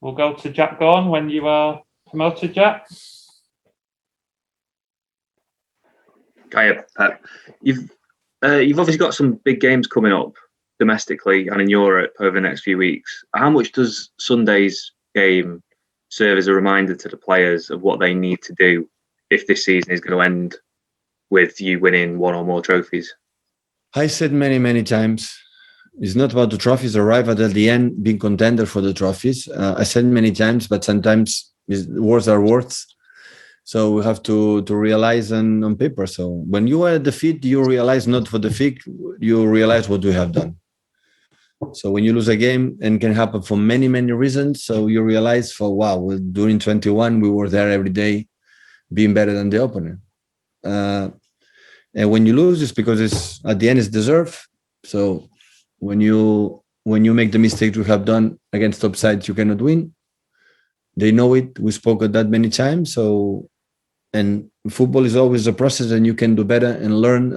We'll go to Jack Gorn when you are promoted, Jack. Hiya, Pep. You've obviously got some big games coming up domestically and in Europe over the next few weeks. How much does Sunday's game serve as a reminder to the players of what they need to do if this season is going to end with you winning one or more trophies? I said many times, it's not about the trophies arrive at the end, being contender for the trophies. I said many times, but sometimes words are words. So we have to realize on paper. So when you are at defeat, you realize not for defeat, you realize what we have done. So when you lose a game, and can happen for many reasons, so you realize during 21, we were there every day being better than the opponent. And when you lose, it's because it's at the end it's deserved. So when you make the mistake we have done against top sides, you cannot win. They know it. We spoke of that many times. And football is always a process, and you can do better and learn,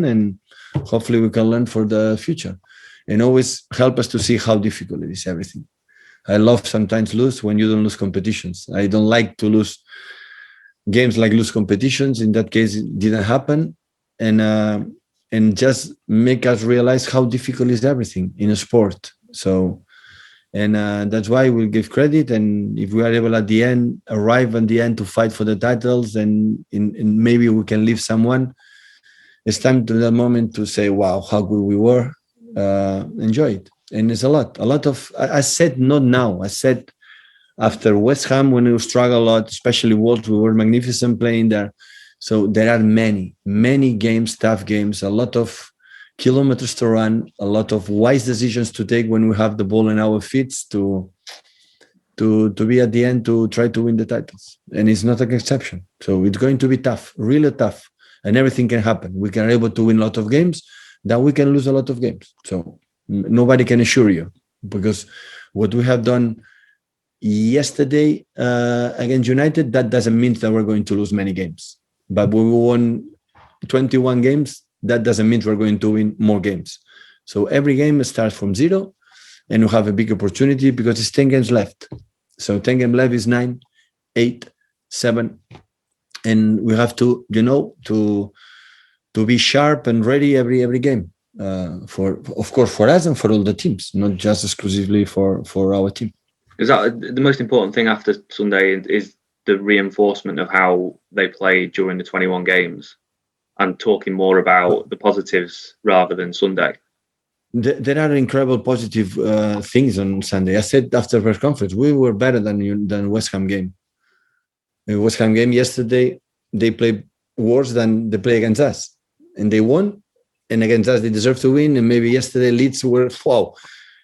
and hopefully we can learn for the future, and always help us to see how difficult it is, everything. I love sometimes lose when you don't lose competitions. I don't like to lose games like lose competitions. In that case, it didn't happen. And just make us realize how difficult is everything in a sport. So, and that's why we give credit. And if we are able arrive at the end to fight for the titles, and maybe we can leave someone, it's time to that moment to say, wow, how good we were. Enjoy it. And it's a lot of, I said not now, I said after West Ham, when we struggle a lot, especially Wolves, we were magnificent playing there. So there are many games, tough games, a lot of kilometers to run, a lot of wise decisions to take when we have the ball in our feet to be at the end to try to win the titles. And it's not an exception. So it's going to be tough, really tough, and everything can happen. We can be able to win a lot of games, then we can lose a lot of games. So nobody can assure you, because what we have done yesterday against United, that doesn't mean that we're going to lose many games. But when we won 21 games, that doesn't mean we're going to win more games. So every game starts from zero, and we have a big opportunity because it's 10 games left. So 10 games left is 9, 8, 7. And we have to, to be sharp and ready every game. Of course, for us and for all the teams, not just exclusively for our team. Is that the most important thing after Sunday? Is the reinforcement of how they played during the 21 games, and talking more about the positives rather than Sunday? There are incredible positive things on Sunday. I said after press conference, we were better than West Ham game. In West Ham game yesterday, they played worse than they play against us, and they won. And against us, they deserve to win. And maybe yesterday, Leeds were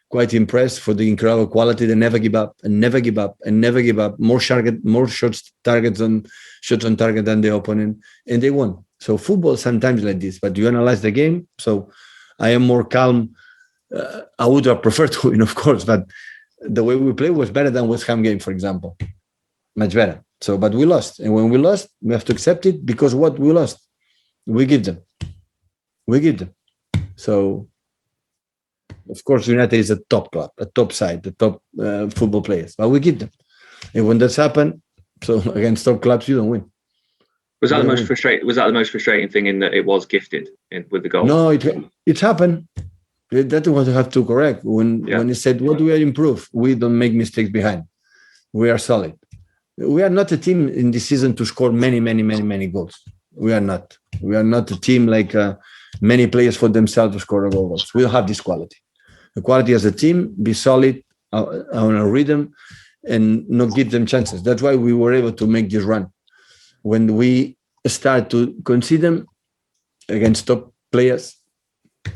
quite impressed for the incredible quality. They never give up and never give up and never give up. More shots on target than the opponent, and they won. So football sometimes like this, but you analyze the game. So I am more calm. I would have preferred to win, of course, but the way we play was better than West Ham game, for example, much better. So, but we lost, and when we lost, we have to accept it, because what we lost, we give them. So. Of course, United is a top club, a top side, the top football players, but we give them. And when that's happened, so against top clubs, you don't win. Was that the most frustrating? Was that the most frustrating thing, in that it was gifted with the goal? No, it happened. That's what you have to correct. When he said, "What do we improve? We don't make mistakes behind. We are solid. We are not a team in this season to score many goals. We are not. We are not a team like many players for themselves to score goals. We don't have this quality. The quality as a team, be solid on a rhythm, and not give them chances. That's why we were able to make this run. When we start to concede them against top players,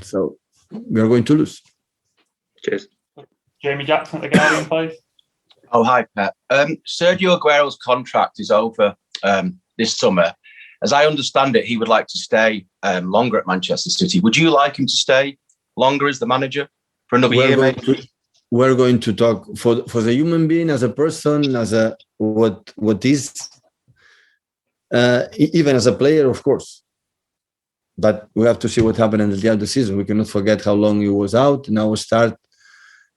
so we are going to lose. Cheers. Jamie Jackson at the Guardian, please. Oh, hi, Pep. Sergio Aguero's contract is over this summer. As I understand it, he would like to stay longer at Manchester City. Would you like him to stay longer as the manager? For another year, maybe? We're going to talk for the human being, as a person, as a what is, even as a player, of course. But we have to see what happened at the end of the season. We cannot forget how long he was out. Now we start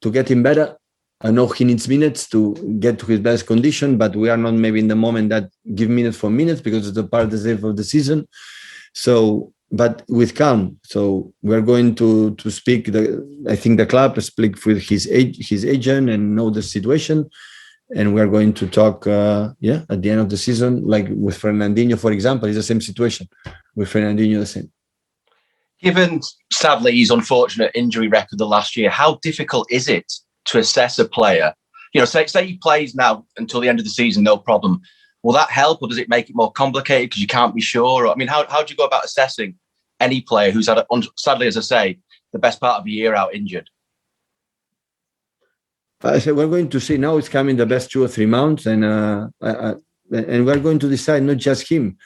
to get him better. I know he needs minutes to get to his best condition, but we are not maybe in the moment that give minutes for minutes because it's the part of the season. So, but with calm. So we're going to speak. I think the club speak with his agent and know the situation, and we're going to talk. At the end of the season, like with Fernandinho, for example, it's the same situation. With Fernandinho, the same. Given, sadly, his unfortunate injury record the last year, how difficult is it to assess a player? You know, say he plays now until the end of the season, no problem. Will that help, or does it make it more complicated because you can't be sure? I mean, how do you go about assessing any player who's had, sadly, as I say, the best part of a year out injured? I said we're going to see now. It's coming the best 2 or 3 months, and we're going to decide not just him.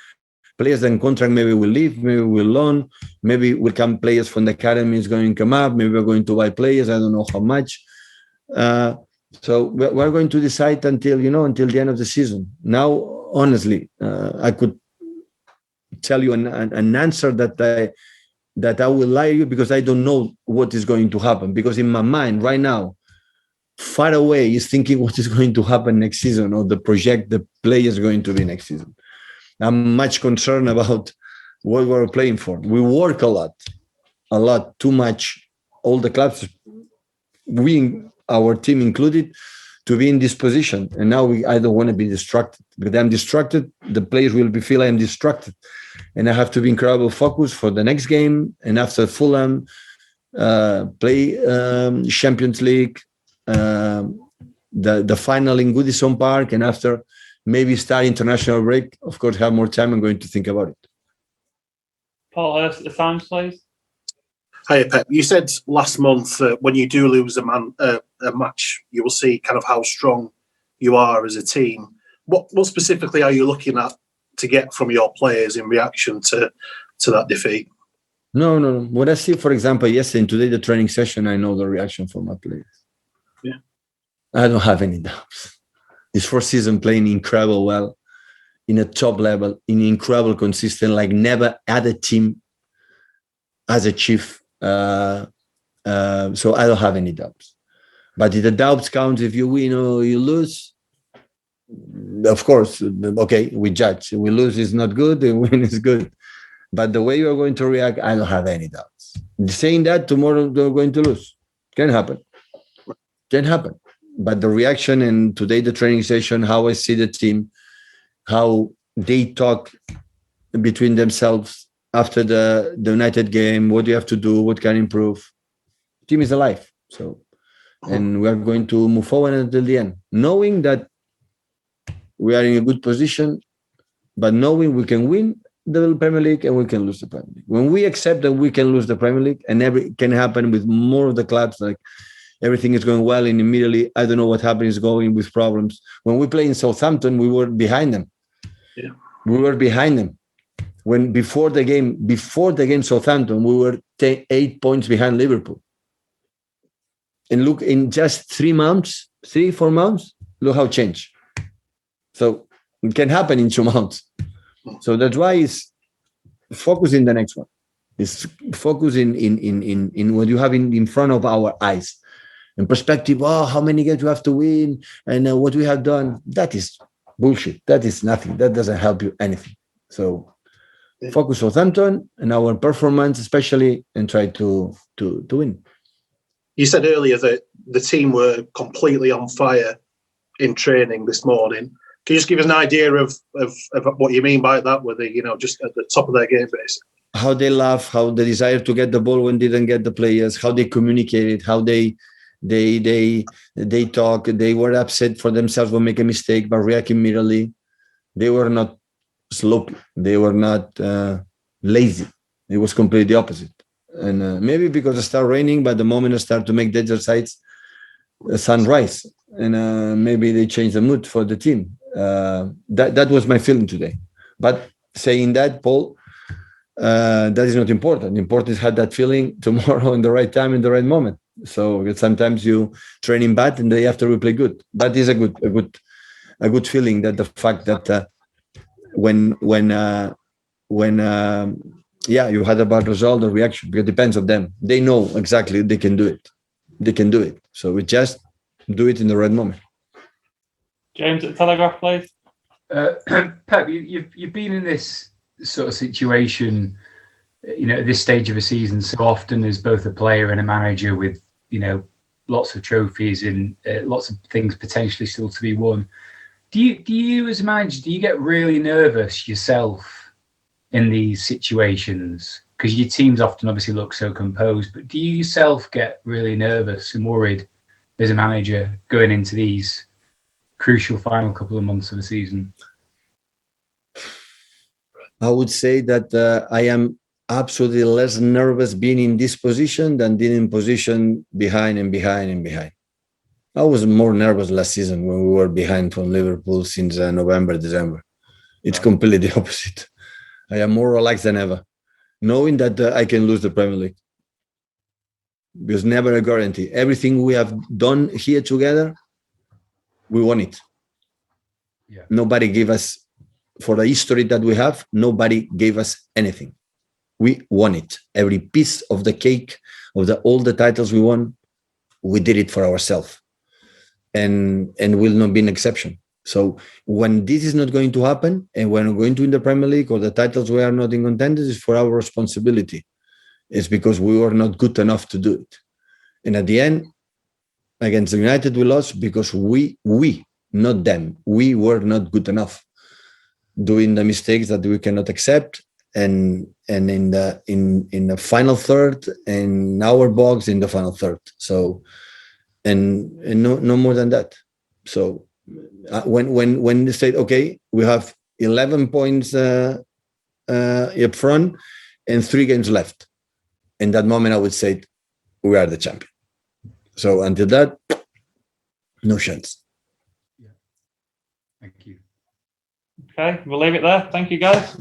Players in contract maybe will leave, maybe will loan, maybe will come players from the academy is going to come up. Maybe we're going to buy players. I don't know how much. So we're going to decide until the end of the season. Now, honestly, I could tell you an answer that I will lie to you because I don't know what is going to happen. Because in my mind right now, far away is thinking what is going to happen next season or the project the player is going to be next season. I'm much concerned about what we're playing for. We work a lot, too much. All the clubs, our team included, to be in this position. And now I don't want to be distracted. Because I'm distracted, the players will feel I'm distracted. And I have to be incredible focused for the next game. And after Fulham, play Champions League, the final in Goodison Park, and after maybe start international break. Of course, have more time. I'm going to think about it. Paul Hurst at the Times, please. Hi, Pep. You said last month when you do lose a match, you will see kind of how strong you are as a team. What specifically are you looking at to get from your players in reaction to that defeat? No. What I see, for example, yesterday and today, the training session, I know the reaction from my players. Yeah. I don't have any doubts. This first season playing incredible well, in a top level, in incredible consistent, like never other team has achieved. So I don't have any doubts. But if the doubts count if you win or you lose, of course, okay, we judge. We lose is not good, the win is good. But the way you are going to react, I don't have any doubts. Saying that tomorrow they're going to lose. Can happen. But the reaction and today the training session, how I see the team, how they talk between themselves after the United game, what do you have to do, what can improve. Team is alive. So, and we are going to move forward until the end, knowing that we are in a good position, but knowing we can win the Premier League and we can lose the Premier League. When we accept that we can lose the Premier League, and every can happen with more of the clubs, like everything is going well, and immediately I don't know what happened is going with problems. When we play in Southampton, we were behind them. Yeah. We were behind them. When before the game Southampton, we were 8 points behind Liverpool. And look, in just 4 months, look how it changed. So it can happen in 2 months. So that's why it's focus in the next one. It's focus in what you have in front of our eyes. In perspective, how many games we have to win and what we have done. That is bullshit. That is nothing. That doesn't help you anything. So focus Southampton and our performance, especially, and try to win. You said earlier that the team were completely on fire in training this morning. Can you just give us an idea of what you mean by that? Were they, just at the top of their game, basically? How they laugh, how they desire to get the ball when they didn't get the players, how they communicated, how they talk. They were upset for themselves when make a mistake, but react immediately. They were not sloppy. They were not lazy. It was completely opposite. And maybe because it started raining, but the moment I start to make the exercise, sunrise, and maybe they changed the mood for the team. That was my feeling today. But saying that, Paul, that is not important. Important is have that feeling tomorrow in the right time, in the right moment. So sometimes you training bad and the day after we play good. That is a good feeling. That the fact that when you had a bad result, the reaction, because it depends on them. They know exactly they can do it. So we just do it in the right moment. James at Telegraph, please. Pep, you've been in this sort of situation, at this stage of a season so often as both a player and a manager with, lots of trophies and lots of things potentially still to be won. Do you as a manager, do you get really nervous yourself in these situations? Because your teams often obviously look so composed, but do you yourself get really nervous and worried as a manager going into these crucial final couple of months of the season? I would say that I am absolutely less nervous being in this position than being in position behind. I was more nervous last season when we were behind from Liverpool since November, December. It's completely the opposite. I am more relaxed than ever, knowing that I can lose the Premier League. Because never a guarantee. Everything we have done here together, we won it. Yeah. Nobody gave us, for the history that we have, nobody gave us anything. We won it. Every piece of the cake of all the titles we won, we did it for ourselves. And will not be an exception. So when this is not going to happen, and when we're going to win the Premier League or the titles we are not in contenders, it's for our responsibility. It's because we were not good enough to do it. And at the end, against United, we lost because we, not them, we were not good enough, doing the mistakes that we cannot accept. And in the final third, in our box in the final third. So, and no more than that. So when they said, okay, we have 11 points up front and 3 games left. In that moment, I would say we are the champion. So until that, no chance. Yeah. Thank you. Okay, we'll leave it there. Thank you, guys.